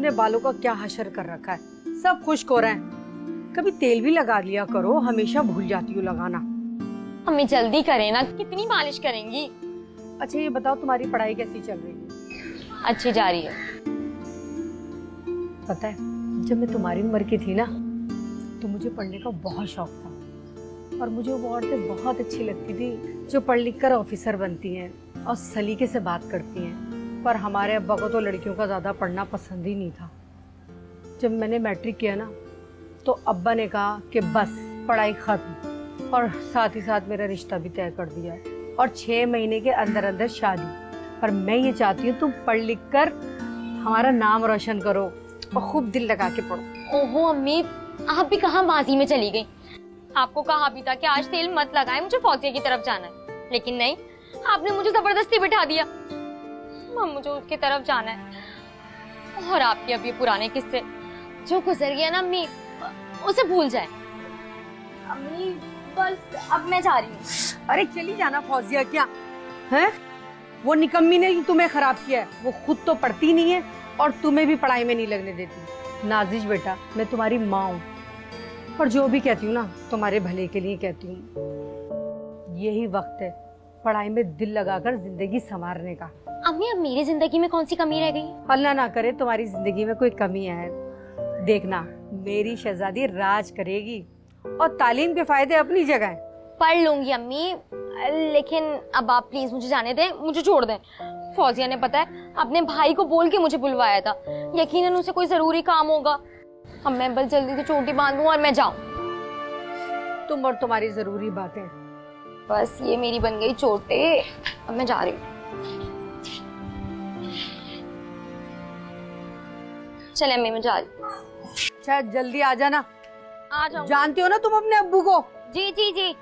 तुमने बालों का क्या हशर कर रखा है, सब खुश्क हो रहे हैं। कभी तेल भी लगा लिया करो, हमेशा भूल जाती हो लगाना। अम्मी जल्दी करें ना, कितनी मालिश करेंगी। अच्छा ये बताओ तुम्हारी पढ़ाई कैसी चल रही है? अच्छी जा रही है। पता है जब मैं तुम्हारी उम्र की थी ना तो मुझे पढ़ने का बहुत शौक था, और मुझे वो औरतें बहुत अच्छी लगती थी जो पढ़ लिख कर ऑफिसर बनती हैं और सलीके से बात करती हैं। पर हमारे अब्बा को तो लड़कियों का ज़्यादा पढ़ना पसंद ही नहीं था। जब मैंने मैट्रिक किया ना तो अब्बा ने कहा कि बस पढ़ाई खत्म, और साथ ही साथ मेरा रिश्ता भी तय कर दिया और 6 महीने के अंदर अंदर शादी। पर मैं ये चाहती हूँ तुम पढ़ लिख कर हमारा नाम रोशन करो और खूब दिल लगा के पढ़ो। ओहो अम्मी, आप भी कहाँ बाजी में चली गई। आपको कहा भी था कि आज तेल मत लगाए, मुझे फौजिया की तरफ जाना है, लेकिन नहीं, आपने मुझे जबरदस्ती बिठा दिया। मुझे उसकी तरफ जाना है। और आपके अब ये पुराने किस्से जो गुजर गया ना अम्मी, उसे भूल जाए। अम्मी बस अब मैं जा रही हूँ। अरे चली जाना फौजिया, क्या है वो निकम्मी ने तुम्हें खराब किया है। वो खुद तो पढ़ती नहीं है और तुम्हें भी पढ़ाई में नहीं लगने देती। नाजिश बेटा, मैं तुम्हारी माँ हूँ और जो भी कहती हूँ ना तुम्हारे भले के लिए कहती हूँ। यही वक्त है पढ़ाई में दिल लगाकर जिंदगी संवारने का। अम्मी अब मेरी जिंदगी में कौन सी कमी रह गई? अल्लाह ना करे तुम्हारी जिंदगी में कोई कमी है। देखना मेरी शहजादी राज करेगी और तालीम के फायदे अपनी जगह है। पढ़ लूंगी अम्मी, लेकिन अब आप प्लीज मुझे जाने दें, मुझे छोड़ दें। फौजिया ने पता है अपने भाई को बोल के मुझे बुलवाया था, यकीनन उसे कोई जरूरी काम होगा। अब मैं बस जल्दी से चोटी बांधूं और मैं जाऊं। तुम और तुम्हारी जरूरी बातें। बस ये मेरी बन गई चोटे। अब मैं जा रही हूँ। चले अम्मी, मैं जा रही हूँ। अच्छा जल्दी आ जाना। आ जाऊँ। जानते हो ना तुम अपने अब्बू को? जी जी जी।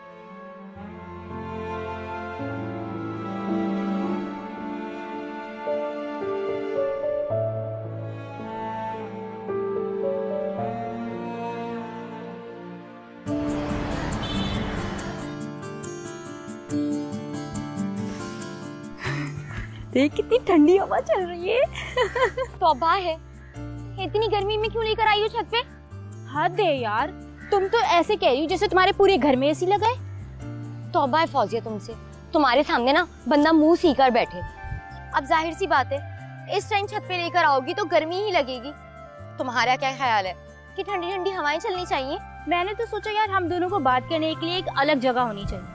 देख कितनी ठंडी हवा चल रही है। तौबा है, इतनी गर्मी में क्यों लेकर आई हो छत पे? हद है यार, तुम तो ऐसे कह रही हो जैसे तुम्हारे पूरे घर में एसी लगा है। तौबा है फौजिया तुमसे, तुम्हारे सामने ना बंदा मुंह सीकर बैठे। अब जाहिर सी बात है, इस टाइम छत पे लेकर आओगी तो गर्मी ही लगेगी। तुम्हारा क्या ख्याल है कि ठंडी ठंडी हवाएं चलनी चाहिए? मैंने तो सोचा यार हम दोनों को बात करने के लिए एक अलग जगह होनी चाहिए।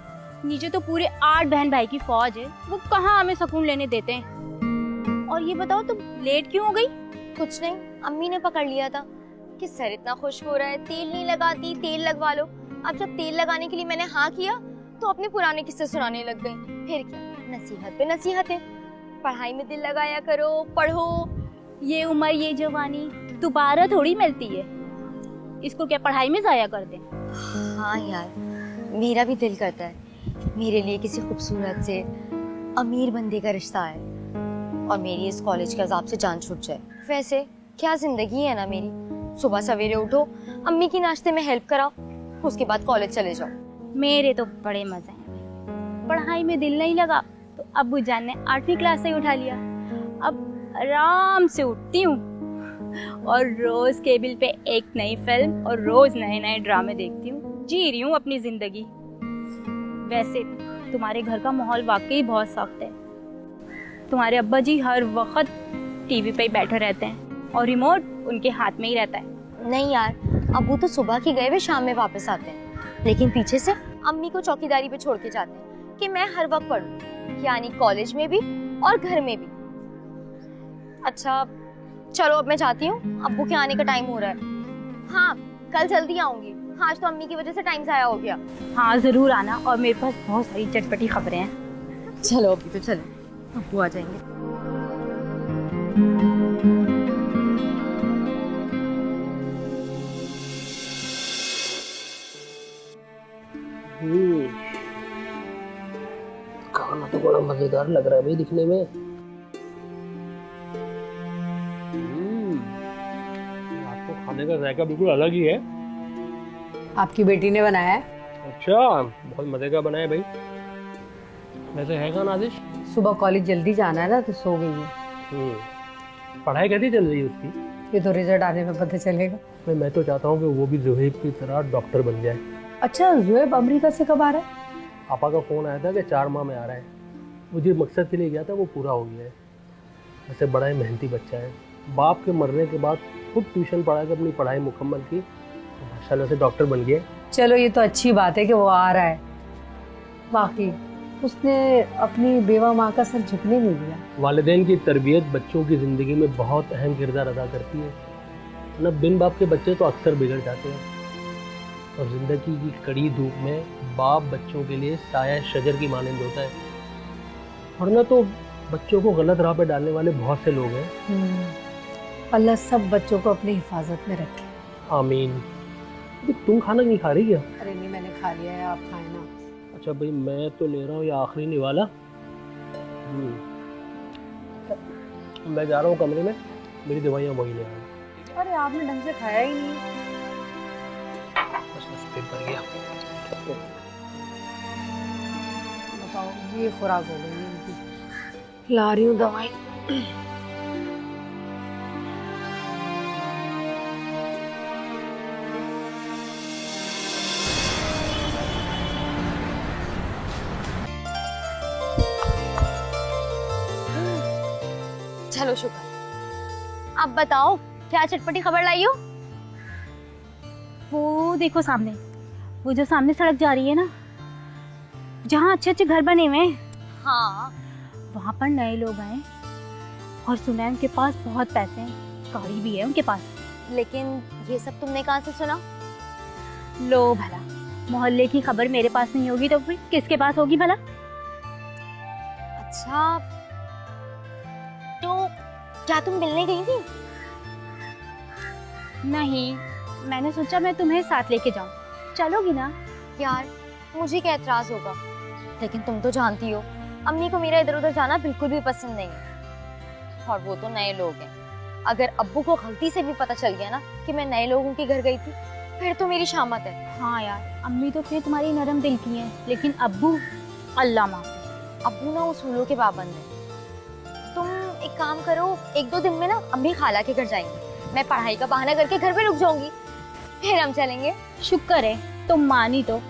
नीचे तो पूरे 8 बहन भाई की फौज है, वो कहाँ हमें सुकून लेने देते हैं। और ये बताओ तुम लेट क्यों हो गई? कुछ नहीं, अम्मी ने पकड़ लिया था कि सर इतना खुश हो रहा है, तेल नहीं लगाती, तेल लगवा लो। अब जब तेल लगाने के लिए मैंने हाँ किया तो अपने पुराने किस्से सुनाने लग गई। फिर क्या, नसीहत पे नसीहत है। पढ़ाई में दिल लगाया करो, पढ़ो। ये उम्र ये जवानी दोबारा थोड़ी मिलती है, इसको क्या पढ़ाई में जाया कर दे? हाँ यार, मेरा भी दिल करता है मेरे लिए किसी खूबसूरत से अमीर बंदे का रिश्ता है और मेरी इस कॉलेज के अजाब से जान छूट जाए। वैसे क्या जिंदगी है ना मेरी, सुबह सवेरे उठो, अम्मी की नाश्ते में हेल्प कराओ, उसके बाद कॉलेज चले जाओ। मेरे तो बड़े मजे हैं। पढ़ाई में दिल नहीं लगा तो अब्बू जान ने 8वीं क्लास से ही उठा लिया। अब आराम से उठती हूँ और रोज केबल पे एक नई फिल्म और रोज नए नए ड्रामे देखती हूँ, जी रही हूँ अपनी जिंदगी। वैसे तुम्हारे घर का माहौल वाकई बहुत सख्त है। तुम्हारे अब्बा जी हर वक्त टीवी पे ही बैठे रहते हैं और रिमोट उनके हाथ में ही रहता है। नहीं यार, अब्बू तो सुबह के गए वे शाम में वापस आते हैं, लेकिन पीछे से अम्मी को चौकीदारी पे छोड़ के जाते हैं कि मैं हर वक्त पढूं, यानी कॉलेज में भी और घर में भी। अच्छा चलो अब मैं जाती हूँ, अब्बू के आने का टाइम हो रहा है। हाँ कल जल्दी आऊंगी, आज तो अम्मी की वजह से टाइम जाया हो गया। हाँ जरूर आना, और मेरे पास बहुत सारी चटपटी खबरें हैं। चलो अभी तो चले, अब्बू आ जाएंगे। खाना तो बड़ा मजेदार लग रहा है भाई दिखने में। आपको खाने का जायका बिल्कुल अलग ही है। आपकी बेटी ने बनाया है। अच्छा, बहुत मजे का बनाया भाई। वैसे है कहाँ नाजिश? सुबह कॉलेज जल्दी जाना है ना तो सो गई है। पढ़ाई कैसी चल रही है उसकी? ये तो रिजल्ट आने में पता चलेगा। मैं तो चाहता हूँ कि वो भी ज़ुहैब की तरह डॉक्टर बन जाए। अच्छा, ज़ुहैब अमेरिका से कब आ रहा है? पापा का फ़ोन आया था कि 4 माह में आ रहा है। मुझे मकसद के लिए गया था वो पूरा हो गया है। वैसे बड़ा ही मेहनती बच्चा है। बाप के मरने के बाद खुद ट्यूशन पढ़ा के अपनी पढ़ाई मुकम्मल की, तो माशाल्लाह से डॉक्टर बन गया। चलो ये तो अच्छी बात है कि वो आ रहा है। बाकी उसने अपनी बेवा माँ का सर झुकने नहीं दिया। वालिदैन की तरबियत बच्चों की ज़िंदगी में बहुत अहम किरदार अदा करती है ना। बिन बाप के बच्चे तो अक्सर बिगड़ जाते हैं, और ज़िंदगी की कड़ी धूप में बाप बच्चों के लिए साया शजर की मानंद होता है। वरना तो बच्चों को गलत राह पे डालने वाले बहुत से लोग हैं। अल्लाह सब बच्चों को अपनी हिफाजत में रखे। आमीन। तुम खाना नहीं खा रही क्या? अरे नहीं, मैंने खा लिया है, आप खाए ना। अच्छा भाई, मैं तो ले रहा हूँ ये आखिरी नहीं वाला। मैं जा रहा हूँ कमरे में, मेरी दवाइयाँ वही ले आया हूँ। अरे आपने ढंग से खाया ही नहीं। बस पेट भर गया। बताओ, ये खुराक हो गई है इनकी। ला रही हूँ दवाई। चलो शुक्र। अब बताओ क्या चटपटी खबर लाई हो? वो देखो सामने, वो जो सामने सड़क जा रही है ना, जहाँ अच्छे अच्छे घर बने हुए हैं, हाँ, वहाँ पर नए लोग आए और सुना है उनके पास बहुत पैसे हैं, गाड़ी भी है उनके पास। लेकिन ये सब तुमने कहाँ से सुना? लो भला, मोहल्ले की खबर मेरे पास नहीं होगी तो फिर किसके पास होगी भला? अच्छा, तो क्या तुम मिलने गई थी? नहीं, मैंने सोचा मैं तुम्हें साथ लेके जाऊं। चलोगी ना? यार, मुझे क्या एतराज होगा, लेकिन तुम तो जानती हो अम्मी को मेरा इधर उधर जाना बिल्कुल भी पसंद नहीं है। और वो तो नए लोग हैं। अगर अब्बू को गलती से भी पता चल गया ना कि मैं नए लोगों के घर गई थी, फिर तो मेरी शामत है। हाँ यार, अम्मी तो फिर तुम्हारी नरम दिल की हैं, लेकिन अब्बू अल्लाह माफ़। अब्बू ना उसूलों के पाबंद है। तुम एक काम करो, 1-2 दिन में ना अम्मी खाला के घर जाएंगे। मैं पढ़ाई का बहाना करके घर पे रुक जाऊंगी, फिर हम चलेंगे। शुक्र है तुम मानी तो।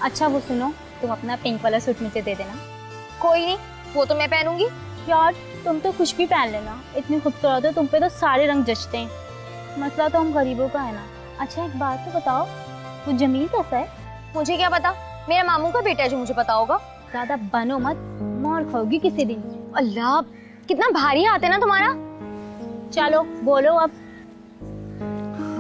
अच्छा वो सुनो, तुम अपना पिंक वाला सूट मुझे दे देना। कोई नहीं, वो तो मैं पहनूंगी। यार तुम तो कुछ भी पहन लेना, इतनी खूबसूरत हो, तुम पे तो सारे रंग जचते हैं। मसला तो हम गरीबों का है ना। अच्छा एक बात तो बताओ, वो जमील कैसा है? मुझे क्या पता, मेरा मामू का बेटा है जो मुझे पता होगा। ज्यादा बनो मत, मार खाओगी किसी दिन। अल्लाह, कितना भारी हाथ है ना तुम्हारा। चलो बोलो अब।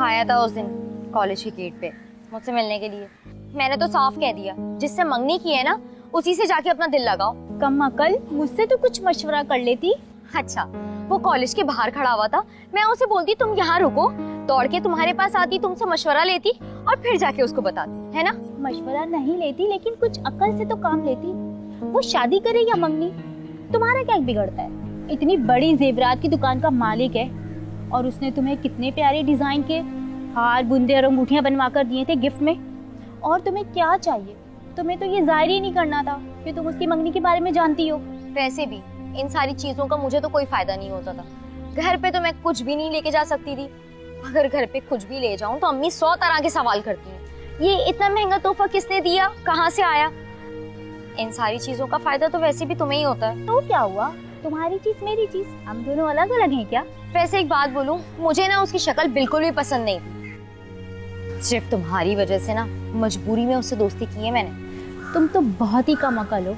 आया था उस दिन कॉलेज के गेट पे मुझसे मिलने के लिए। मैंने तो साफ कह दिया, जिससे मंगनी की है ना उसी से जाके अपना दिल लगाओ। कम अकल, मुझसे तो कुछ मशवरा कर लेती। अच्छा, वो कॉलेज के बाहर खड़ा हुआ था, मैं उसे बोलती तुम यहाँ रुको, दौड़ के तुम्हारे पास आती, तुमसे मशवरा लेती और फिर जाके उसको बताती, है ना? मशवरा नहीं लेती, लेकिन कुछ अकल से तो काम लेती। वो शादी करे या मंगनी, तुम्हारा क्या बिगड़ता है? इतनी बड़ी जेवरात की दुकान का मालिक है, और उसने तुम्हें कितने प्यारे डिजाइन के हार, बुंदे और अंगूठियां बनवा कर दिए थे गिफ्ट में। और तुम्हें क्या चाहिए? तुम्हें तो ये जाहिर ही नहीं करना था कि तुम उसकी मंगनी के बारे में जानती हो। वैसे भी इन सारी चीजों का मुझे तो कोई फायदा नहीं होता था। घर पे तो मैं कुछ भी नहीं लेके जा सकती थी। अगर घर पे कुछ भी ले जाऊं तो अम्मी 100 तरह के सवाल करती हैं। ये इतना महंगा तोहफा किसने दिया, कहाँ से आया? इन सारी चीजों का फायदा तो वैसे भी तुम्हें ही होता है। तो क्या हुआ, तुम्हारी चीज मेरी चीज, हम दोनों अलग अलग हैं क्या? वैसे एक बात बोलूं, मुझे ना उसकी शक्ल बिल्कुल भी पसंद नहीं थी। सिर्फ तुम्हारी वजह से ना मजबूरी में उससे दोस्ती की है मैंने। तुम तो बहुत ही कम अकल हो।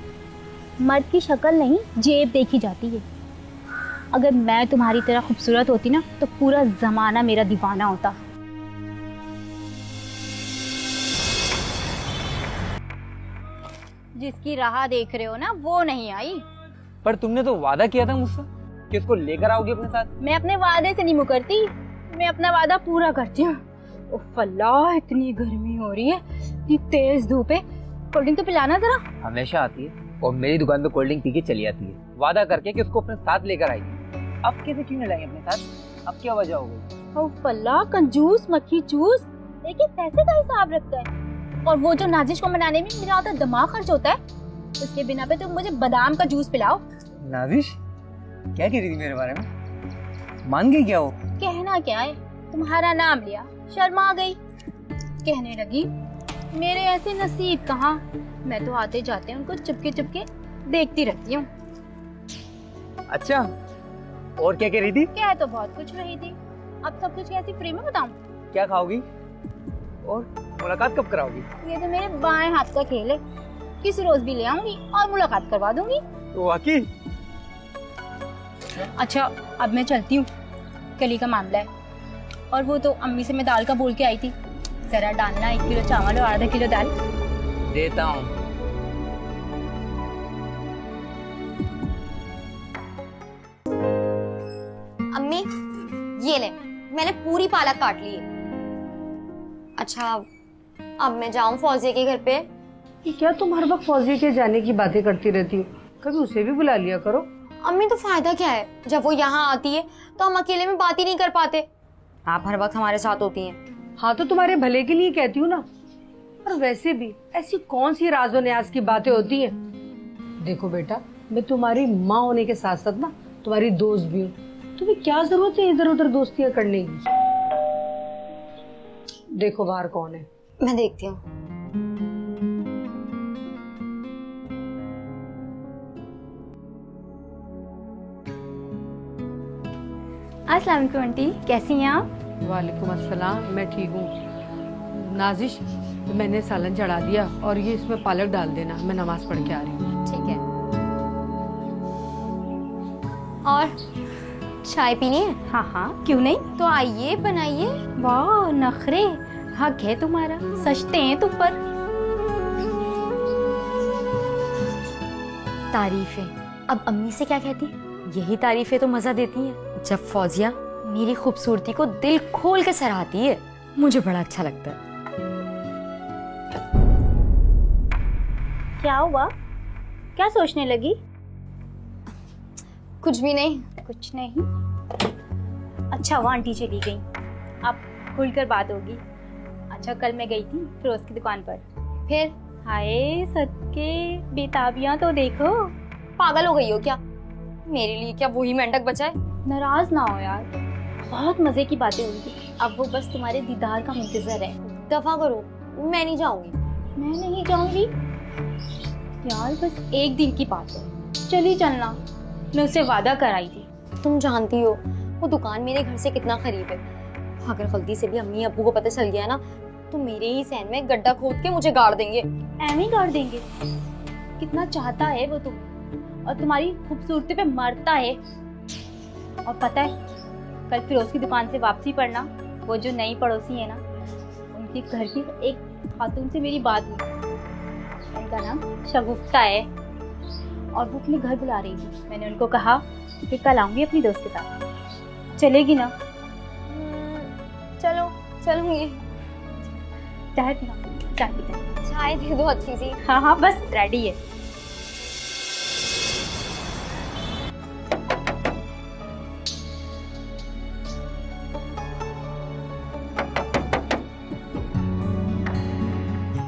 मर्द की शक्ल नहीं, जेब देखी जाती है। अगर मैं तुम्हारी तरह खूबसूरत होती ना तो पूरा जमाना मेरा दीवाना होता। जिसकी राह देख रहे हो ना वो नहीं आई। पर तुमने तो वादा किया था मुझसे कि उसको लेकर आओगे अपने साथ। मैं अपने वादे से नहीं मुकरती, मैं अपना वादा पूरा करती हूँ। उफ़ अल्लाह, इतनी गर्मी हो रही है, इतनी तेज धूप है। कोल्ड ड्रिंक तो पिलाना जरा। हमेशा आती है और मेरी दुकान पे कोल्ड ड्रिंक पी के चली आती है, वादा करके कि उसको अपने साथ लेकर आएगी। अब कैसे क्यों नहीं लाएंगे अपने साथ? अब क्या वजह हो गई? उफ़ अल्लाह, कंजूस मक्खी चूस। देखिए पैसे का हिसाब रखता है, और वो जो नाजिश को मनाने में मेरा आता दिमाग खर्च होता है, उसके बिना पे तुम मुझे बादाम का जूस पिलाओ। नाजिश क्या कह रही थी मेरे बारे में? मान गई क्या वो? कहना क्या है, तुम्हारा नाम लिया शर्मा गई। कहने लगी मेरे ऐसे नसीब कहाँ, मैं तो आते जाते उनको चुपके चुपके देखती रहती हूँ। अच्छा, और क्या कह रही थी? क्या तो बहुत कुछ रही थी, अब सब कुछ कैसी फ्री में बताऊं? क्या खाओगी और मुलाकात कब कराओगी? ये तो मेरे बाएं हाथ का खेल है, किसी रोज भी ले आऊंगी और मुलाकात करवा दूंगी। तो वाकई? अच्छा अब मैं चलती हूँ, कली का मामला है। और वो तो अम्मी से मैं दाल का बोल के आई थी, जरा डालना 1 किलो चावल और आधा किलो दाल। देता हूँ। अम्मी ये ले, मैंने पूरी पालक काट ली है। अच्छा अब मैं जाऊं फौजिया के घर पे? कि क्या तुम हर वक्त फौजिया के जाने की बातें करती रहती हो, कभी उसे भी बुला लिया करो। अम्मी तो फायदा क्या है, जब वो यहाँ आती है तो हम अकेले में बात ही नहीं कर पाते। आप हर वक्त हमारे साथ होती हैं। हाँ तो तुम्हारे भले के लिए कहती हूँ ना। और वैसे भी ऐसी कौन सी राजो न्याज की बातें होती हैं। देखो बेटा, मैं तुम्हारी माँ होने के साथ साथ ना तुम्हारी दोस्त भी हूँ। तुम्हें क्या जरूरत है इधर उधर दोस्तियां करने की। देखो बाहर कौन है। मैं देखती हूँ। अस्सलाम वालेकुम आंटी, कैसी हैं आप? वालेकुम अस्सलाम, मैं ठीक हूँ। नाजिश, मैंने सालन चढ़ा दिया और ये इसमें पालक डाल देना, मैं नमाज पढ़ के आ रही हूँ। ठीक है। और चाय पीनी है? हाँ हाँ क्यों नहीं, तो आइए बनाइए। वाह नखरे, हक है तुम्हारा, सचते हैं तुम पर। तारीफें, अब अम्मी से क्या कहती? यही तारीफें तो मजा देती हैं। जब फौजिया मेरी खूबसूरती को दिल खोल के सराहती है, मुझे बड़ा अच्छा लगता है। क्या हुआ, क्या सोचने लगी? कुछ भी नहीं। कुछ नहीं। अच्छा वो आंटी चली गई, अब खुलकर बात होगी। अच्छा कल मैं गई थी फिरोज की दुकान पर, फिर? हाय सदके बेताबियां तो देखो। पागल हो गई हो क्या? मेरे लिए क्या वही मेंढक बचा है? नाराज ना हो यार, बहुत मजे की बातें हुई थी। अब वो बस तुम्हारे दीदार का मुंतजर है। दफा करो, मैं नहीं जाऊंगी। मैं नहीं जाऊंगी यार, बस एक दिन की बात है, चली चलना। मैं उसे वादा कराई थी। तुम जानती हो वो दुकान मेरे घर से कितना करीब है। अगर गलती से भी अम्मी अब्बू को पता चल गया ना तो मेरे ही सहन में गड्ढा खोद के मुझे गाड़ देंगे। एम ही गाड़ देंगे? कितना चाहता है वो तुम, और तुम्हारी खूबसूरती पे मरता है। और पता है कल फिरोज की दुकान से वापसी पर ना, वो जो नई पड़ोसी है ना, उनके घर की एक खातून से मेरी बात हुई। उनका नाम शगुफ्ता है और वो अपने घर बुला रही थी। मैंने उनको कहा कि कल आऊंगी अपनी दोस्त के साथ, चलेगी ना? चलो चलूंगी। चाय पीना? चाय पीते हैं। चाय दे दो अच्छी सी। हाँ हाँ बस रेडी है।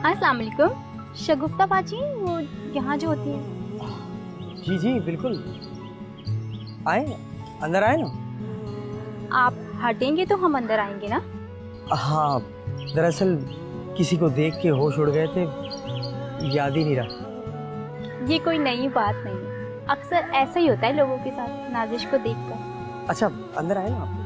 अस्सलाम वालेकुम, शगुफ्ता बाजी वो यहाँ जो होती है। जी जी बिल्कुल, आए अंदर आए ना। आप हटेंगे तो हम अंदर आएंगे ना? हाँ दरअसल किसी को देख के होश उड़ गए थे, याद ही नहीं रहा। ये कोई नई बात नहीं है, अक्सर ऐसा ही होता है लोगों के साथ नाजिश को देखकर। अच्छा अंदर आए ना आप।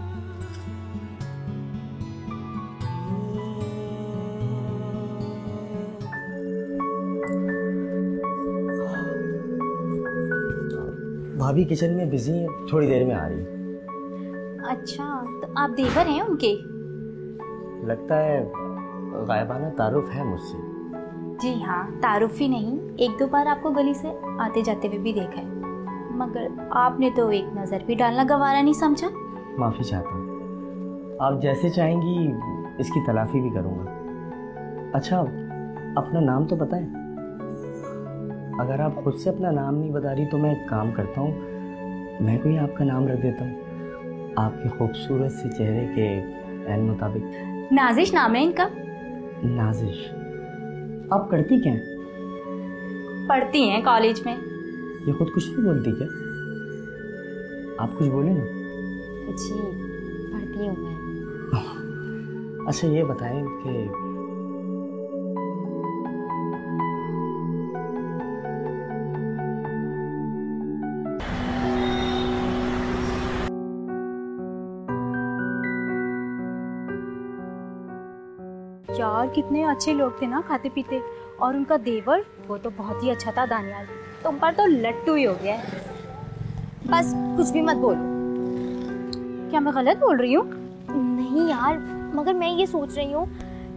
भाभी किचन में बिजी हैं, थोड़ी देर में आ रही है। अच्छा तो आप देवर हैं उनके? लगता है गायबाना तारुफ है मुझसे। जी हाँ, तारुफ ही नहीं, 1-2 बार आपको गली से आते जाते हुए भी देखा है, मगर आपने तो एक नज़र भी डालना गवारा नहीं समझा। माफ़ी चाहता हूँ, आप जैसे चाहेंगी इसकी तलाफी भी करूँगा। अच्छा अपना नाम तो पता है? अगर आप खुद से अपना नाम नहीं बता रही तो मैं एक काम करता हूँ, मैं कोई आपका नाम रख देता हूँ, आपके खूबसूरत से चेहरे के ऐन मुताबिक। नाजिश नाम है इनका। नाजिश? आप करती क्या हैं? पढ़ती हैं कॉलेज में। ये खुद कुछ नहीं बोलती क्या? आप कुछ बोले ना। जी, पढ़ती जानती हूँ मैं। अच्छा ये बताएं कि यार कितने अच्छे लोग थे ना, खाते पीते। और उनका देवर वो तो बहुत ही अच्छा था दानियाल। तुम पर तो लट्टू ही हो गया है। बस कुछ भी मत बोलो। क्या मैं गलत बोल रही हूँ? नहीं यार, मगर मैं ये सोच रही हूँ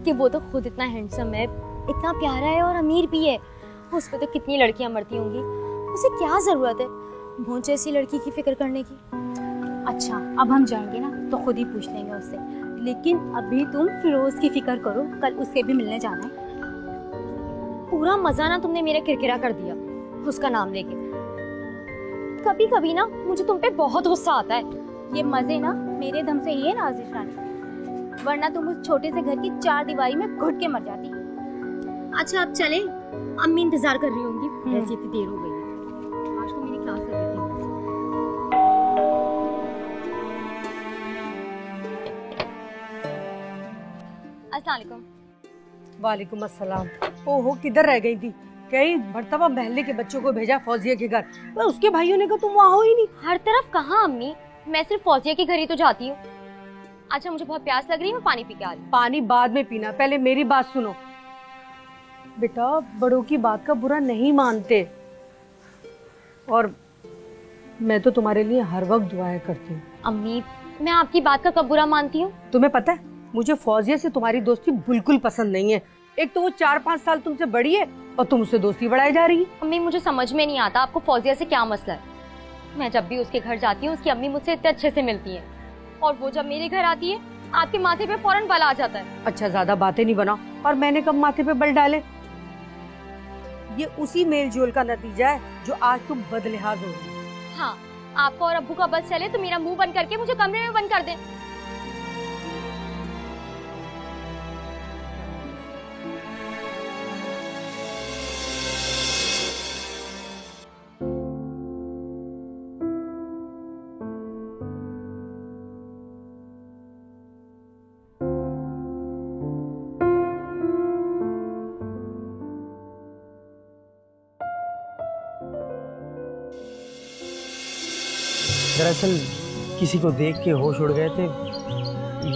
कि वो तो खुद इतना हैंडसम है, इतना प्यारा है और अमीर भी है। उस पे तो कितनी लड़कियां मरती होंगी, उसे क्या जरूरत है मुझ जैसी लड़की की फिक्र करने की। अच्छा अब हम जाएंगे ना तो खुद ही पूछ लेंगे उससे, लेकिन अभी तुम फिरोज की फिक्र करो, कल उससे भी मिलने जाना है। पूरा मजा ना तुमने मेरा किरकिरा कर दिया उसका नाम लेके। कभी कभी ना मुझे तुम पे बहुत गुस्सा आता है। ये मजे ना मेरे दम से ही है नाज़िश रानी, वरना तुम उस छोटे से घर की 4 दीवारी में घुट के मर जाती। अच्छा अब चले, अम्मी इंतजार कर रही होंगी, वैसे इतनी देर हो गई है। आज तो मेरी क्लास कर देती हूँ। अस्सलाम वालेकुम। वालेकुम अस्सलाम। ओहो किधर रह गई थी? कई मर्तबा महल्ले के बच्चों को भेजा फौजिया के घर, पर उसके भाइयों ने कहा तुम वहाँ हो ही नहीं। हर तरफ कहाँ अम्मी, मैं सिर्फ फौजिया के घर ही तो जाती हूँ। अच्छा मुझे बहुत प्यास लग रही है, मैं पानी पी के आ रही हूँ। पानी बाद में पीना, पहले मेरी बात सुनो। बेटा बड़ों की बात का बुरा नहीं मानते, और मैं तो तुम्हारे लिए हर वक्त दुआएं करती हूँ। अम्मी मैं आपकी बात का कब बुरा मानती हूँ? तुम्हें पता है मुझे फौजिया से तुम्हारी दोस्ती बिल्कुल पसंद नहीं है। एक तो वो 4-5 साल तुमसे बड़ी है और तुम उससे दोस्ती बढ़ाई जा रही है। अम्मी मुझे समझ में नहीं आता आपको फौजिया से क्या मसला है। मैं जब भी उसके घर जाती हूँ उसकी अम्मी मुझसे इतने अच्छे से मिलती है, और वो जब मेरे घर आती है आपके माथे पे फौरन बल आ जाता है। अच्छा ज्यादा बातें नहीं बनाओ। और मैंने कब माथे पे बल डाले? ये उसी मेल जोल का नतीजा है जो आज तुम बदलिहाज हो रही हो। हाँ आपका और अब्बू का बस चले तो मेरा मुंह बंद करके मुझे कमरे में बंद कर दें। दरअसल किसी को देख के होश उड़ गए थे,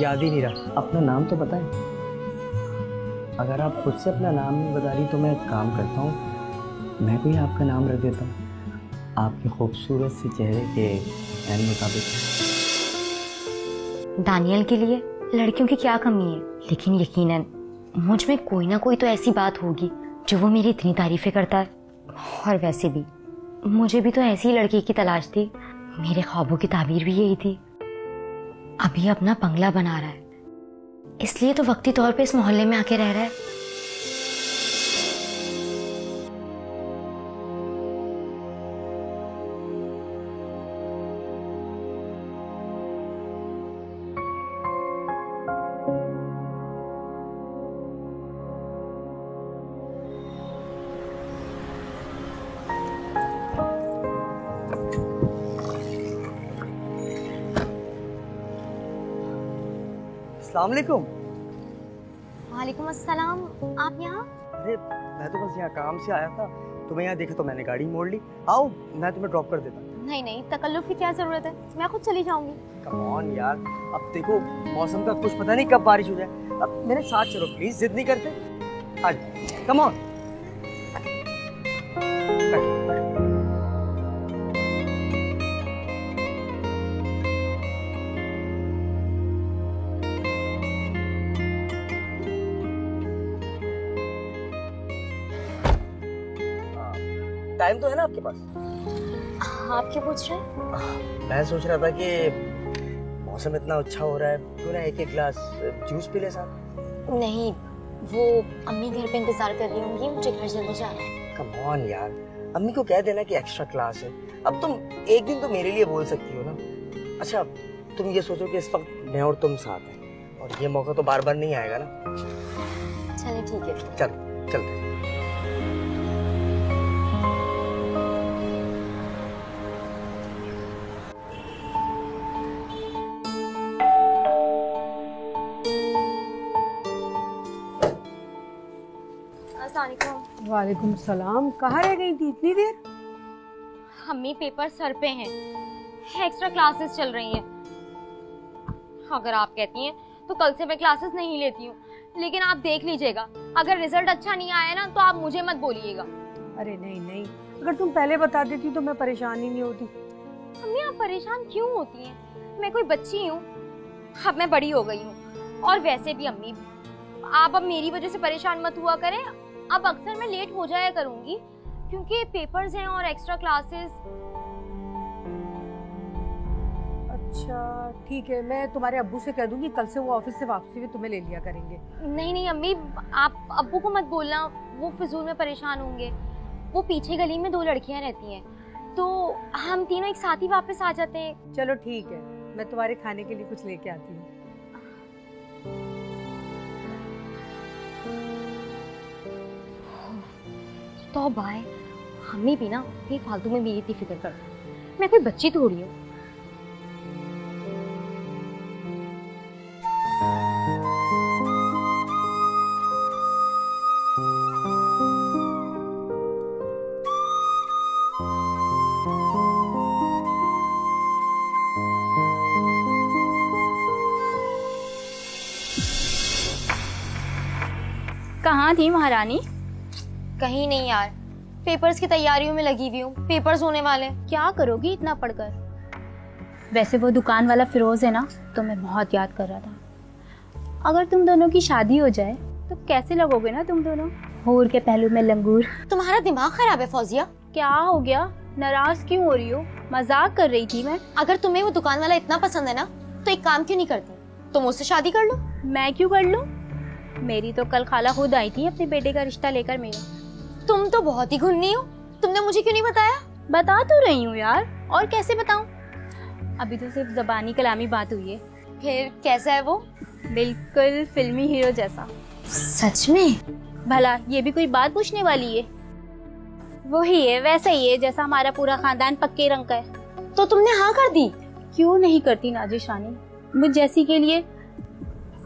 याद ही नहीं रहा। अपना नाम तो बताएं। अगर आप खुद से अपना नाम नहीं बता रही तो मैं एक काम करता हूँ, मैं कोई आपका नाम रख देता हूँ आपके खूबसूरत से चेहरे के ऐन मुताबिक। दानियल के लिए लड़कियों की क्या कमी है, लेकिन यकीनन मुझ में कोई ना कोई तो ऐसी बात होगी जो वो मेरी इतनी तारीफें करता है। और वैसे भी मुझे भी तो ऐसी ही लड़की की तलाश थी, मेरे ख्वाबों की ताबीर भी यही थी। अभी अपना बंगला बना रहा है, इसलिए तो वक्ती तौर पे इस मोहल्ले में आके रह रहा है। अस्सलाम वालेकुम। वालेकुम अस्सलाम। आप यहाँ? अरे मैं तो बस यहाँ काम से आया था, तुम्हें यहाँ देखा तो मैंने गाड़ी मोड़ ली। आओ मैं तुम्हें ड्रॉप कर देता। नहीं नहीं, तकल्लुफ की क्या जरूरत है, मैं खुद चली जाऊंगी। कम ऑन यार, अब देखो मौसम का कुछ पता नहीं कब बारिश हो जाए। अब मेरे साथ चलो प्लीज, जिद नहीं करते। आज कम ऑन। टाइम तो है ना आपके पास? आप क्या पूछ रहे हैं? मैं सोच रहा था कि मौसम इतना अच्छा हो रहा है, क्यों ना एक गिलास जूस पी ले साथ। नहीं, वो अम्मी घर पे इंतजार कर रही होंगी, मुझे घर जल्दी जाना है। कम ऑन यार, अम्मी को कह देना कि एक्स्ट्रा क्लास है। अब तुम एक दिन तो मेरे लिए बोल सकती हो ना। अच्छा तुम ये सोचो कि इस वक्त मैं और तुम साथ हैं, और ये मौका तो बार बार नहीं आएगा ना। चलिए ठीक है। चल चलते हैं। वालेकुम सलाम। कहाँ रह गई थी इतनी देर? अम्मी पेपर सर पे हैं, एक्स्ट्रा क्लासेस चल रही हैं। अगर आप कहती हैं तो कल से मैं क्लासेस नहीं लेती हूँ, लेकिन आप देख लीजिएगा, अगर रिजल्ट अच्छा नहीं आया ना तो आप मुझे मत बोलिएगा। अरे नहीं नहीं, अगर तुम पहले बता देती तो मैं परेशान ही नहीं होती। अम्मी आप परेशान क्यों होती हैं? मैं कोई बच्ची हूँ, अब मैं बड़ी हो गई हूँ। और वैसे भी अम्मी, आप अब मेरी वजह से परेशान मत हुआ करें। अब अक्सर मैं लेट हो जाया करूंगी क्योंकि पेपर्स हैं और एक्स्ट्रा क्लासेस। अच्छा ठीक है, मैं तुम्हारे अब्बू से कह दूंगी, कल से वो ऑफिस से वापसी भी तुम्हें ले लिया करेंगे। नहीं नहीं अम्मी, आप अब्बू को मत बोलना, वो फिजूल में परेशान होंगे। वो पीछे गली में 2 लड़कियां रहती हैं, तो हम तीनों एक साथ ही वापस आ जाते हैं। चलो ठीक है, मैं तुम्हारे खाने के लिए कुछ लेके आती हूँ। तो बाय, अम्मी भी ना ये फालतू में मेरी इतनी फिक्र कर, मैं कोई बच्ची थोड़ी हूँ। कहाँ थी महारानी? कहीं नहीं यार, पेपर्स की तैयारियों में लगी हुई हूँ। पेपर्स होने वाले हैं। क्या करोगी इतना पढ़कर? वैसे वो दुकान वाला फिरोज है ना, तो मैं बहुत याद कर रहा था। अगर तुम दोनों की शादी हो जाए तो कैसे लगोगे ना तुम दोनों, हूर के पहलू में लंगूर। तुम्हारा दिमाग खराब है फौजिया? क्या हो गया, नाराज क्यों हो रही हो? मजाक कर रही थी मैं। अगर तुम्हें वो दुकान वाला इतना पसंद है ना, तो एक काम क्यों नहीं करती, तुम उससे शादी कर लो। मैं क्यों कर लूं? मेरी तो कल खाला खुद आई थी अपने बेटे का रिश्ता लेकर मेरा। तुम तो बहुत ही घुन्नी हो, तुमने मुझे क्यों नहीं बताया? बता तो रही हूँ यार, और कैसे बताऊं? अभी तो सिर्फ जबानी कलामी बात हुई है। फिर कैसा है वो? बिल्कुल फिल्मी हीरो जैसा। सच में? भला ये भी कोई बात पूछने वाली है? वही है, वैसा ही है जैसा हमारा पूरा खानदान पक्के रंग का है। तो तुमने हाँ कर दी? क्यों नहीं करती नाजिश रानी, मुझ जैसी के लिए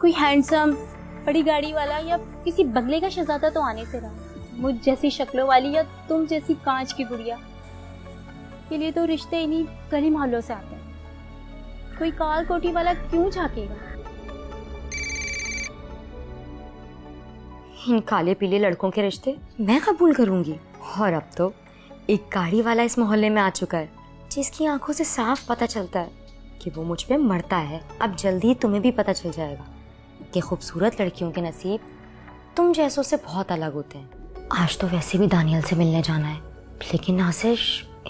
कोई हैंडसम बड़ी गाड़ी वाला या किसी बंगले का शहजादा तो आने से रहा। मुझ जैसी शक्लों वाली या तुम जैसी कांच की गुड़िया के लिए तो रिश्ते इन्हीं गली मोहल्लों से आते हैं। कोई काल कोठी वाला क्यों झांकेगा? इन काले पीले लड़कों के रिश्ते मैं कबूल करूंगी। और अब तो एक गाड़ी वाला इस मोहल्ले में आ चुका है, जिसकी आंखों से साफ पता चलता है कि वो मुझ पे मरता है। अब जल्दी तुम्हें भी पता चल जाएगा कि खूबसूरत लड़कियों के नसीब तुम जैसों से बहुत अलग होते हैं। आज तो वैसे भी दानियल से मिलने जाना है, लेकिन नासिर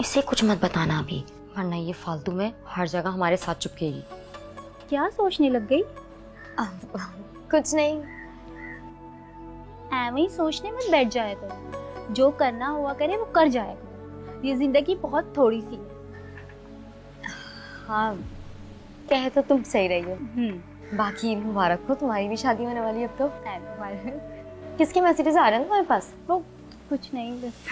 इसे कुछ मत बताना अभी, वरना ये फालतू में हर जगह हमारे साथ चुपकेगी। क्या सोचने लग गई? कुछ नहीं। ऐਵੇਂ ही सोचने मत बैठ जाया करो, जो करना हुआ करे वो कर जाया करो। ये जिंदगी बहुत थोड़ी सी है। हाँ, कह तो तुम सही रही हो। बाकी मुबारक हो, तुम्हारी भी शादी होने वाली है अब तो। किसके मैसेजेस आ रहे हैं तुम्हारे पास? वो कुछ नहीं, बस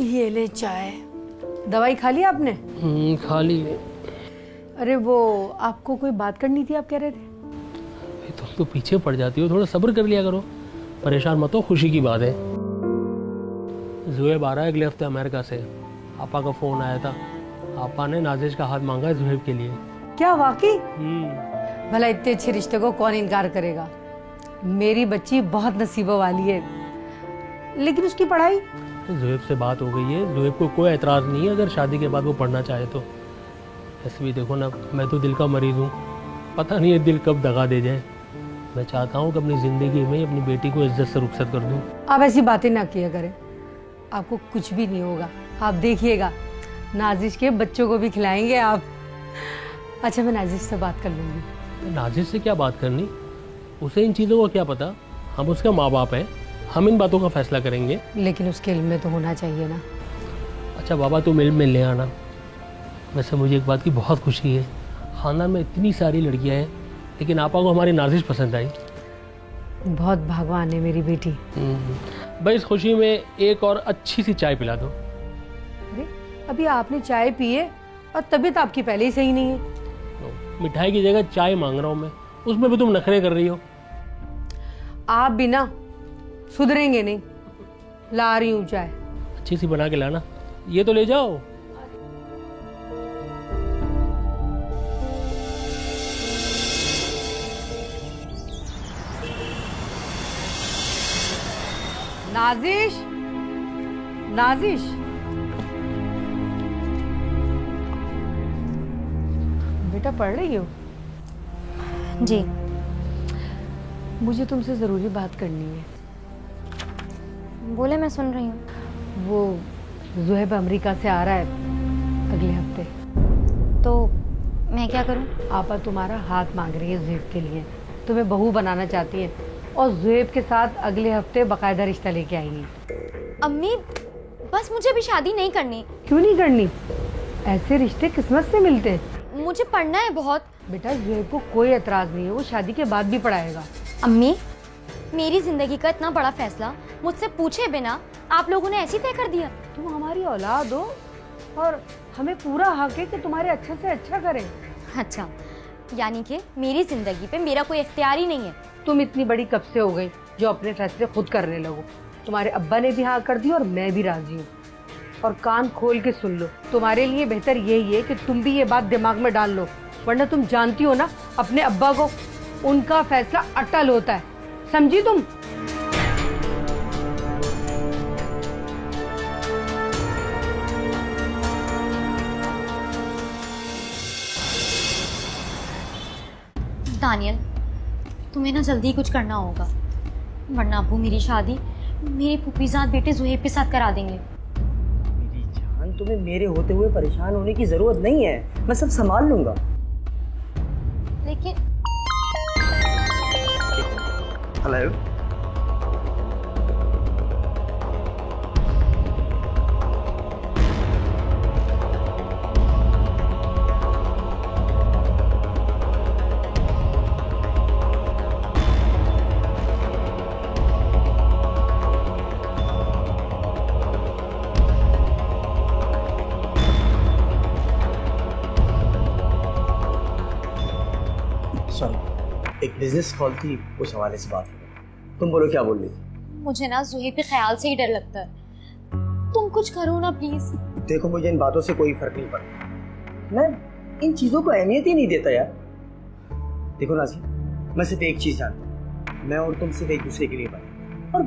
ये ले चाय। दवाई खा ली आपने? खा ली है। अरे वो आपको कोई बात करनी थी, आप कह रहे थे। ये तो तो पीछे पड़ जाती हो, थोड़ा सब्र कर लिया करो। परेशान मत हो, खुशी की बात है। ज़ुहैब आ रहा है अगले हफ्ते अमेरिका से। आपा का फ़ोन आया था, आपा ने नाजिश का हाथ मांगा है ज़ुहैब के लिए। क्या वाकई? भला इतने अच्छे रिश्ते को कौन इनकार करेगा। मेरी बच्ची बहुत नसीबों वाली है। लेकिन उसकी पढ़ाई? ज़ुहैब से बात हो गई है, ज़ुहैब को कोई एतराज़ नहीं है अगर शादी के बाद वो पढ़ना चाहे तो। ऐसे भी देखो ना, मैं तो दिल का मरीज़ हूँ, पता नहीं ये दिल कब दगा दे जाए। मैं चाहता हूँ कि अपनी ज़िंदगी में अपनी बेटी को इज्जत से रुखसत कर दूँ। आप ऐसी बातें ना किया करें, आपको कुछ भी नहीं होगा। आप देखिएगा, नाजिश के बच्चों को भी खिलाएंगे आप। अच्छा, मैं नाजिश से बात कर लूँगी। नाजिश से क्या बात करनी, उसे इन चीज़ों का क्या पता। हम उसका माँ बाप हैं, हम इन बातों का फैसला करेंगे। लेकिन उसके इल्म में तो होना चाहिए ना। अच्छा बाबा, तुम इल्म में ले आना। वैसे मुझे एक बात की बहुत खुशी है, ख़ानदान में इतनी सारी लड़कियां हैं, लेकिन आपा को हमारी नाजिश पसंद आई। बहुत भगवान है मेरी बेटी। भाई इस खुशी में एक और अच्छी सी चाय पिला दो। अरे अभी आपने चाय पी है और तबीयत आपकी पहले ही सही नहीं है। मिठाई की जगह चाय मांग रहा हूँ मैं, उसमें भी तुम नखरे कर रही हो। आप भी ना सुधरेंगे नहीं। ला रही हूँ चाय। अच्छी सी बना के लाना, ये तो ले जाओ। नाजिश, नाजिश, बेटा पढ़ रही हो? जी। मुझे तुमसे ज़रूरी बात करनी है। बोले, मैं सुन रही हूँ। वो ज़ुहैब अमेरिका से आ रहा है अगले हफ्ते। तो मैं क्या करूँ? आपा तुम्हारा हाथ मांग रही है ज़ुहैब के लिए, तुम्हें बहू बनाना चाहती है और ज़ुहैब के साथ अगले हफ्ते बाकायदा रिश्ता लेके आएंगी। अम्मी, बस मुझे अभी शादी नहीं करनी। क्यों नहीं करनी? ऐसे रिश्ते किस्मत से मिलते हैं। मुझे पढ़ना है बहुत। बेटा ज़ुहैब को कोई एतराज़ नहीं है, वो शादी के बाद भी पढ़ाएगा। अम्मी, मेरी जिंदगी का इतना बड़ा फैसला मुझसे पूछे बिना आप लोगों ने ऐसे ही तय कर दिया? तुम हमारी औलाद हो और हमें पूरा हक है कि तुम्हारे अच्छे से अच्छा करें। अच्छा, यानी कि मेरी जिंदगी पे मेरा कोई इख्तियार ही नहीं है। तुम इतनी बड़ी कब से हो गई जो अपने फैसले खुद करने लगो? तुम्हारे अब्बा ने भी हाँ कर दी और मैं भी राजी हूँ। और कान खोल के सुन लो, तुम्हारे लिए बेहतर यही है कि तुम भी ये बात दिमाग में डाल लो, वरना तुम जानती हो ना अपने अब्बा को, उनका फैसला अटल होता है। समझी तुम? दानियल, तुम्हें ना जल्दी कुछ करना होगा, वरना अब्बू मेरी शादी मेरे फूफीजाद बेटे ज़ुहैब के साथ करा देंगे। मेरी जान, तुम्हें मेरे होते हुए परेशान होने की जरूरत नहीं है, मैं सब संभाल लूंगा। लेकिन हेलो, एक बिजनेस कॉल थी, उस हवाले से बात करो। तुम बोलो, क्या बोल रही थी? मुझे ना ज़ुहैब के ख्याल से ही डर लगता है। तुम कुछ करो ना प्लीज। देखो, मुझे इन बातों से कोई फर्क नहीं पड़ता, मैं इन चीजों को अहमियत ही नहीं देता यार। देखो नाज़ी, मैं सिर्फ एक चीज जानता हूँ, मैं और तुम सिर्फ एक दूसरे के लिए बने, और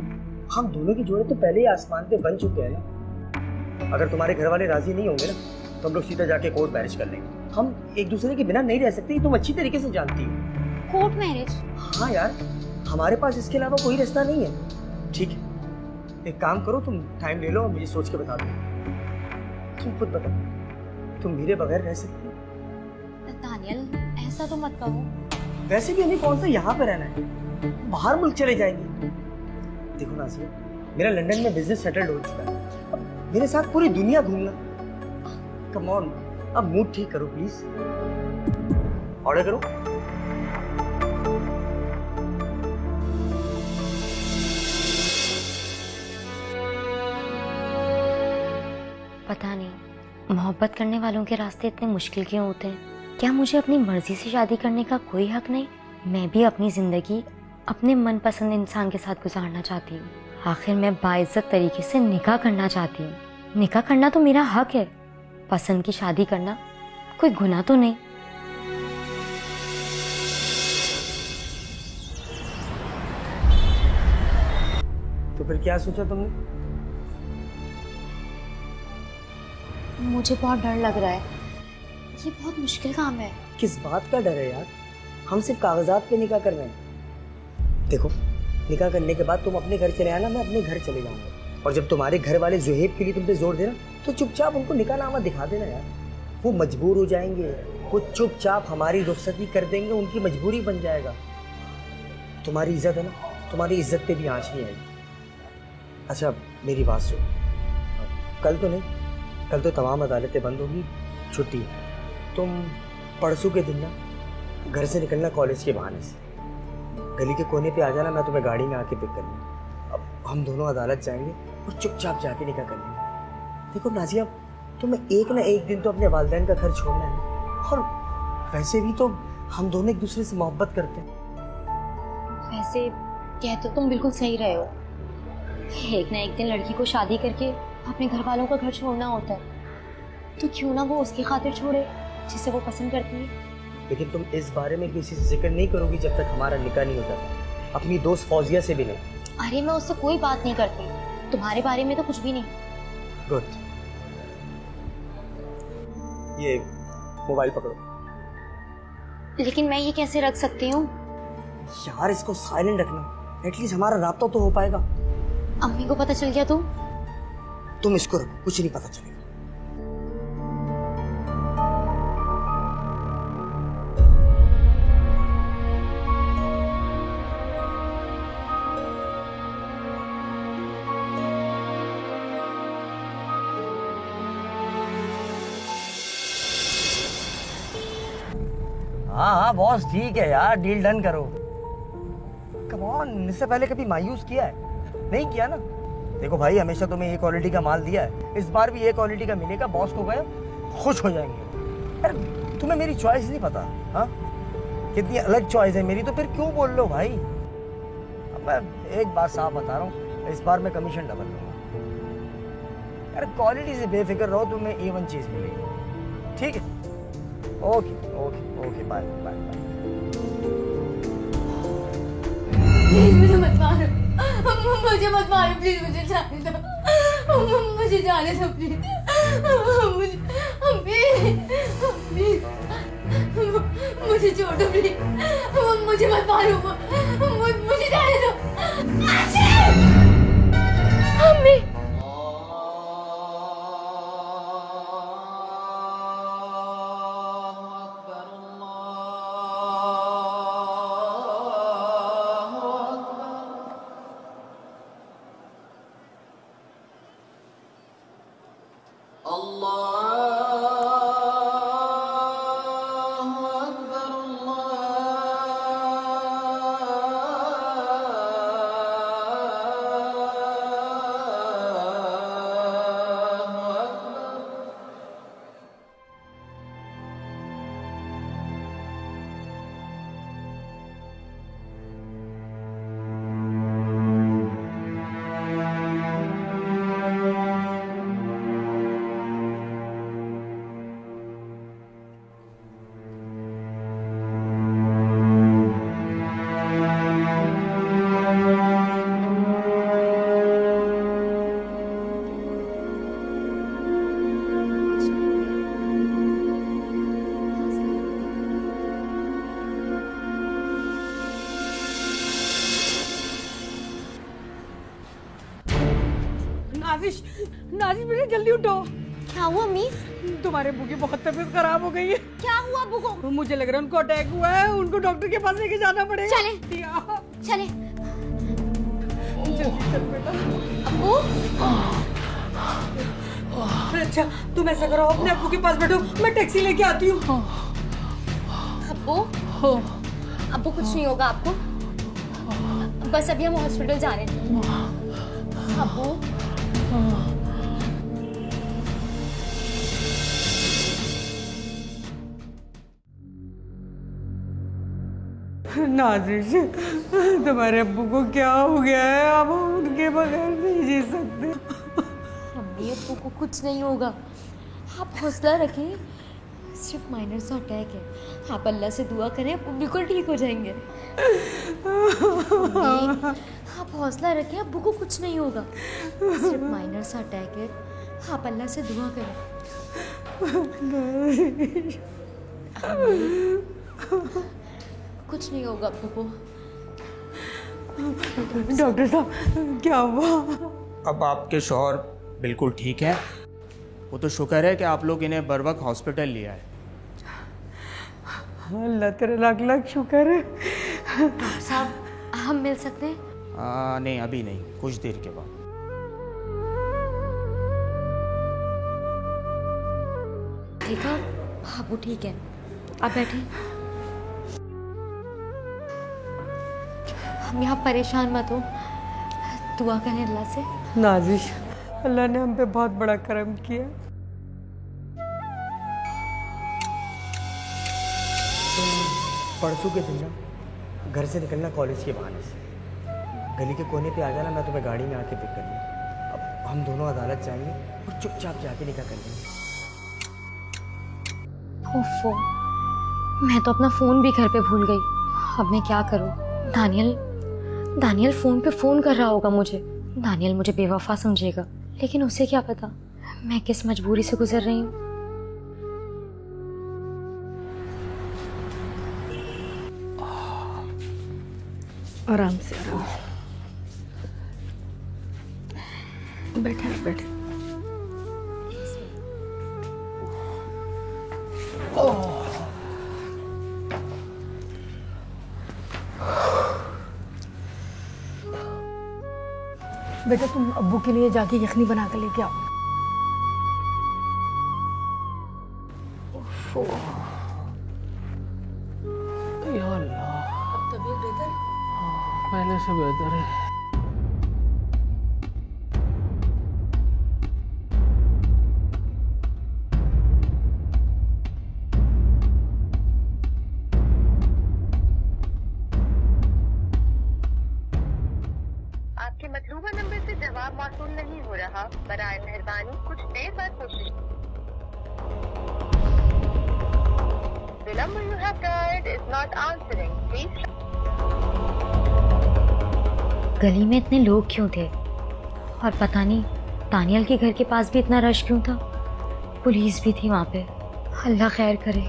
हम दोनों के जोड़े तो पहले ही आसमान पे बन चुके हैं ना। अगर तुम्हारे घर वाले राजी नहीं होंगे ना, तो हम लोग सीधा जाके कोर्ट मैरिज कर लेंगे। हम एक दूसरे के बिना नहीं रह सकते, तुम अच्छी तरीके से जानती हो। Court marriage? हाँ यार, हमारे पास इसके अलावा कोई रास्ता नहीं है। ठीक है, एक काम करो, तुम टाइम ले लो और मुझे सोच के बता दो। तुम खुद बताओ, तुम मेरे बगैर रह सकती हो? दानियल, ऐसा तो मत कहो। वैसे भी हमें कौन सा यहाँ पे रहना है, बाहर मुल्क चले जाएंगे। देखो नाज़िया, मेरा लंदन में बिजनेस सेटल्ड हो चुका है, अब मेरे साथ पूरी दुनिया घूमना। कम ऑन, अब मूड ठीक करो प्लीज, ऑर्डर करो। पता नहीं मोहब्बत करने वालों के रास्ते इतने मुश्किल क्यों होते हैं। क्या मुझे अपनी मर्जी से शादी करने का कोई हक नहीं? मैं भी अपनी जिंदगी अपने मनपसंद इंसान के साथ गुजारना चाहती हूँ। आखिर मैं बाइज्जत तरीके से निकाह करना चाहती हूँ। निकाह करना तो मेरा हक है, पसंद की शादी करना कोई गुनाह तो नहीं। तो फिर क्या सोचा तुमने? मुझे बहुत डर लग रहा है, ये बहुत मुश्किल काम है। किस बात का डर है यार? हम सिर्फ कागजात पे निकाह कर रहे हैं। देखो, निकाह करने के बाद तुम अपने घर चले आना, मैं अपने घर चले जाऊंगा। और जब तुम्हारे घर वाले जुहेब के लिए तुम पे जोर देना तो चुपचाप उनको निकाह नामा दिखा देना यार। वो मजबूर हो जाएंगे, वो चुपचाप हमारी रुखसती कर देंगे, उनकी मजबूरी बन जाएगा। तुम्हारी इज्जत है ना, तुम्हारी इज्जत पे भी आँच नहीं आएगी। अच्छा मेरी बात सुन, कल तो नहीं, कल तो तमाम अदालतें बंद होगी, छुट्टी है। तुम परसों के दिन ना घर से निकलना कॉलेज के बहाने से, गली के कोने पे आ जाना, मैं तुम्हें गाड़ी में आके पिक कर लूँगा। अब हम दोनों अदालत जाएंगे और चुपचाप जाके निकाह कर लेंगे। देखो नाजिया, तुम्हें एक ना एक दिन तो अपने वालिदैन का घर छोड़ना है ना, और वैसे भी तो हम दोनों एक दूसरे से मोहब्बत करते हैं। वैसे कह तो तुम बिल्कुल सही रहे हो, एक ना एक दिन लड़की को शादी करके अपने घर वालों का घर छोड़ना होता है, तो क्यों ना वो उसकी खातिर छोड़े जिसे वो पसंद करती है। लेकिन तुम इस बारे में किसी से जिक्र नहीं करोगी जब तक हमारा निकाह नहीं हो जाता, अपनी दोस्त फौजिया से भी नहीं। अरे मैं उससे कोई बात नहीं करती, तुम्हारे बारे में तो कुछ भी नहीं। गुड, ये मोबाइल पकड़ो। लेकिन मैं ये कैसे रख सकती हूँ? यार इसको साइलेंट रखना, एटलीस्ट हमारा राब्ता तो हो पाएगा। अम्मी को पता चल गया तो? तुम इसको रखो, कुछ नहीं पता चलेगा। हाँ हाँ बॉस, ठीक है यार, डील डन करो। कम ऑन, इससे पहले कभी मायूस किया है? नहीं किया ना। देखो भाई, हमेशा तुम्हें ये क्वालिटी का माल दिया है, इस बार भी ये क्वालिटी का मिलेगा। बॉस को गए खुश हो जाएंगे। यार तुम्हें मेरी चॉइस नहीं पता? हाँ, कितनी अलग चॉइस है मेरी, तो फिर क्यों बोल लो भाई? अब मैं एक बात साफ बता रहा हूँ, इस बार मैं कमीशन डबल लूंगा। यार क्वालिटी से बेफिक्र रहो, तुम्हें A1 चीज मिलेगी। ठीक है, okay okay okay, bye bye bye. मुझे मत मारो, मुझे मत मारो प्लीज, मुझे जाने दो, मुझे जाने दो प्लीज, मुझे छोड़ दो प्लीज, मुझे मत मारो, मुझे जाने दो। मम्मी, नाजिश बेटा जल्दी उठो। क्या हुआ अम्मी? तुम्हारे अब्बू की बहुत तबीयत खराब हो गई है। क्या हुआ अब्बू को? मुझे लग रहा है उनको अटैक हुआ है, उनको डॉक्टर के पास लेके जाना पड़ेगा। चले चले। जल्दी चल बेटा। अब्बू, अच्छा तुम ऐसा करो, अपने अब्बू के पास बैठो, मैं टैक्सी लेके आती हूँ। अब्बू, अब्बू कुछ नहीं होगा आपको, बस अभी हम हॉस्पिटल जा रहे हैं। अब्बू, नाजिश, तुम्हारे अब्बू को क्या हो गया है? अब हम उनके बगैर नहीं जी सकते। अम्मी अब्बू को कुछ नहीं होगा, आप हौसला रखें, सिर्फ माइनर सा अटैक है। आप अल्लाह से दुआ करें, अब्बू बिल्कुल ठीक हो जाएंगे। अम्मी, आप हौसला रखें, अब्बू को कुछ नहीं होगा, सिर्फ माइनर सा अटैक है। आप अल्लाह से दुआ करें। कुछ नहीं होगा अब्बू को। डॉक्टर साहब क्या हुआ? अब आपके शौहर बिल्कुल ठीक है। वो तो शुक्र है कि आप लोग इन्हें बर वक्त हॉस्पिटल लिया है। अल्लाह तेरा लाख लाख शुक्र है। डॉक्टर साहब हम मिल सकते हैं? नहीं अभी नहीं, कुछ देर के बाद। ठीक है अब्बू ठीक है, आप बैठे। हम यहाँ परेशान मत हो, दुआ करें अल्लाह से। नाजिश, अल्लाह ने हम पे बहुत बड़ा करम किया। परसों के दिन ना घर से निकलना कॉलेज के बहाने से, गली के कोने पे आ जाना, मैं तुम्हें गाड़ी में आके पिक कर लूँ। अब हम दोनों अदालत जाएंगे और चुपचाप जाके निकाह कर लेंगे। ओफो, मैं तो अपना फ़ोन भी घर पे भूल गई। अब मैं क्या करूँ? दानियल फ़ोन पे फ़ोन कर रहा होगा मुझे। दानियल मुझे बेवफा समझेगा, लेकिन उसे क्या पता मैं किस मजबूरी से गुजर रही हूँ। आराम से आराम से बैठे बैठे। बेटा तुम अब्बू के लिए जाके यखनी बना कर लेके आओ। या अल्लाह, अब तबीयत बेहतर है? पहले से बेहतर है। आपके मतलूबा नंबर से जवाब मौसूल नहीं हो रहा, बराए मेहरबानी कुछ देर बाद कोशिश। The number you have dialed is not answering. Please. गली में इतने लोग क्यों थे, और पता नहीं दानियल के घर के पास भी इतना रश क्यों था। पुलिस भी थी वहाँ पे। अल्लाह खैर करे।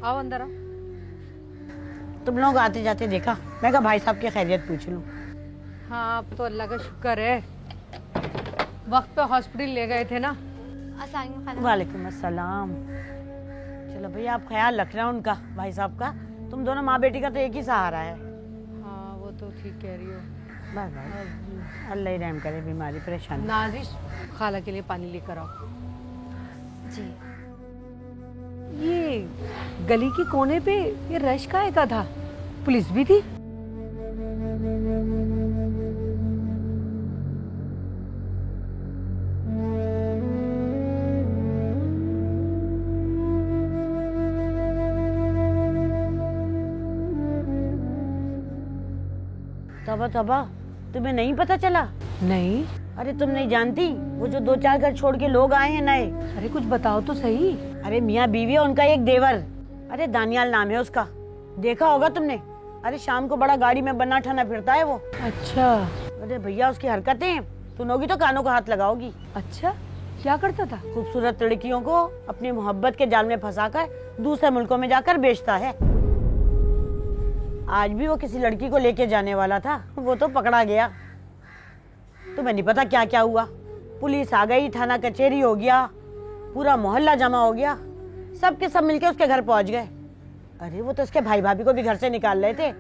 आओ अंदर आओ। तुम लोग आते जाते देखा, मैं कहा भाई साहब की खैरियत पूछ लूं। हाँ अब तो अल्लाह का शुक्र है, वक्त पे हॉस्पिटल ले गए थे ना। वालेकुम अस्सलाम। चलो भैया, आप ख्याल रख रहे हो उनका, भाई साहब का। तुम दोनों माँ बेटी का तो एक ही सहारा है। हाँ वो तो ठीक कह रही हो। बस बस अल्लाह ही रहम करे, बीमारी परेशानी। नाजिश खाला के लिए पानी लेकर आओ। जी। ये गली के कोने पे ये रश काहे का था? पुलिस भी थी? तबा तबा, तुम्हें नहीं पता चला? नहीं। अरे तुम नहीं जानती, वो जो 2-4 घर छोड़ के लोग आए हैं नए। अरे कुछ बताओ तो सही। अरे मियाँ बीवी है, उनका एक देवर, अरे दानियाल नाम है उसका, देखा होगा तुमने। अरे शाम को बड़ा गाड़ी में बना ठना फिरता है वो। अच्छा। अरे भैया उसकी हरकतें सुनोगी तो कानों का हाथ लगाओगी। अच्छा, क्या करता था? खूबसूरत लड़कियों को अपनी मोहब्बत के जाल में फंसाकर दूसरे मुल्कों में जाकर बेचता है। आज भी वो किसी लड़की को लेके जाने वाला था, वो तो पकड़ा गया। तुम्हें नहीं पता क्या क्या हुआ। पुलिस आ गई, थाना कचहरी हो गया, पूरा मोहल्ला जमा हो गया, सब के सब मिलके उसके घर पहुंच गए। अरे वो तो उसके भाई भाभी को भी घर से निकाल रहे थे।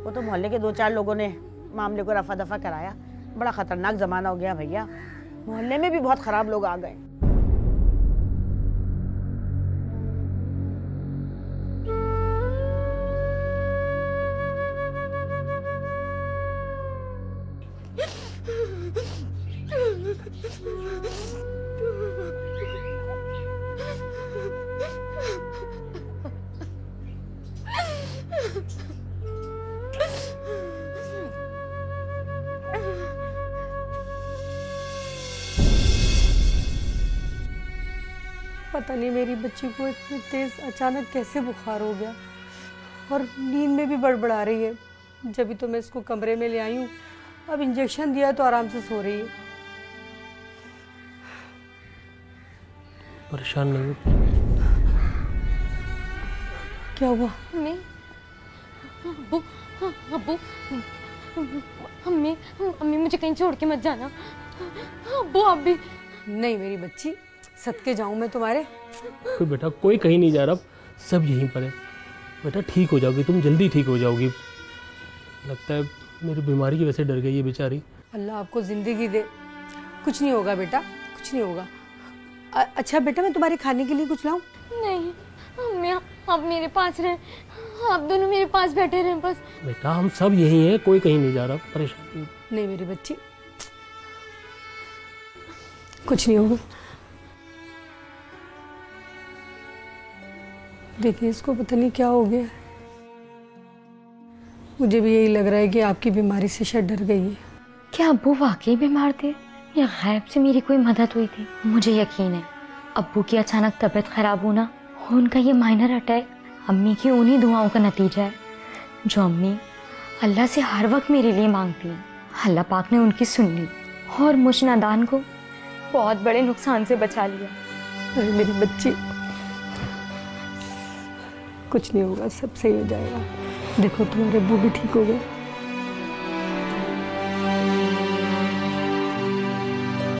वो तो मोहल्ले के 2-4 लोगों ने मामले को रफा दफा कराया। बड़ा खतरनाक जमाना हो गया भैया, मोहल्ले में भी बहुत खराब लोग आ गए। पता नहीं मेरी बच्ची को इतनी तेज अचानक कैसे बुखार हो गया, और नींद में भी बड़बड़ा रही है। जब तो मैं इसको कमरे में ले आई हूँ, अब इंजेक्शन दिया तो आराम से सो रही है। परेशान नहीं हो? क्या हुआ? अम्मी, अब्बू, अब्बू, अम्मी, अम्मी मुझे कहीं छोड़ के मत जाना। अब्बू आप भी। नहीं मेरी बच्ची, सदके जाऊं मैं तुम्हारे? कोई बेटा कोई कहीं नहीं जा रहा, सब यहीं पर है। बेटा ठीक हो जाओगी, तुम जल्दी ठीक हो जाओगी। लगता है मेरी बीमारी की वजह से डर गई है बेचारी। अल्लाह आपको जिंदगी दे। कुछ नहीं होगा बेटा, कुछ नहीं होगा। अच्छा बेटा, मैं तुम्हारे खाने के लिए कुछ लाऊं? नहीं अम्मी, आप मेरे पास रहे, आप दोनों मेरे पास बैठे रहे बस। बेटा हम सब यहीं हैं, कोई कहीं नहीं जा रहा, परेशान नहीं मेरी बच्ची, कुछ नहीं होगा। देखिए इसको पता नहीं क्या हो गया, मुझे भी यही लग रहा है कि आपकी बीमारी से शायद डर गई है। क्या अब्बू वाकई बीमार थे या गैब से मेरी कोई मदद हुई थी? मुझे यकीन है अब्बू की अचानक तबीयत खराब होना और उनका ये माइनर अटैक अम्मी की उन्हीं दुआओं का नतीजा है, जो अम्मी अल्लाह से हर वक्त मेरे लिए मांगती हैं। अल्लाह पाक ने उनकी सुन ली और मुझ नादान को बहुत बड़े नुकसान से बचा लिया। अरे मेरी बच्ची, कुछ नहीं होगा, सब सही हो जाएगा। देखो तुम्हारे अब्बू भी ठीक हो गए।